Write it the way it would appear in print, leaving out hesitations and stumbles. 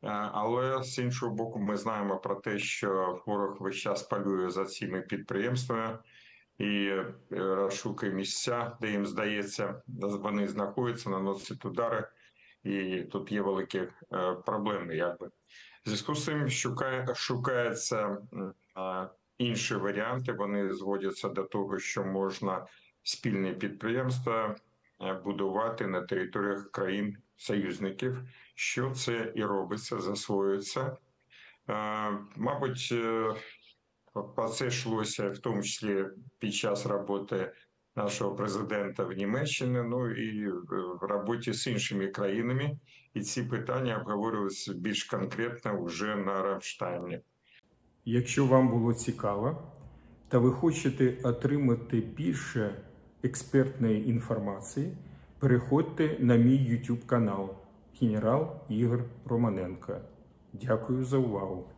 Але з іншого боку, ми знаємо про те, що ворог весь час полює за цими підприємствами і розшукує місця, де їм здається, вони знаходяться, наносить удари, і тут є великі проблеми. Якби в зв'язку з цим шукаються інші варіанти. Вони зводяться до того, що можна спільні підприємства будувати на територіях країн-союзників, що це і робиться, засвоюється. Мабуть, про це йшлося в тому числі під час роботи нашого президента в Німеччині, ну і в роботі з іншими країнами. І ці питання обговорювалися більш конкретно вже на Рамштайні. Якщо вам було цікаво та ви хочете отримати більше експертної інформації, переходьте на мій YouTube канал Генерал Ігор Романенко. Дякую за увагу!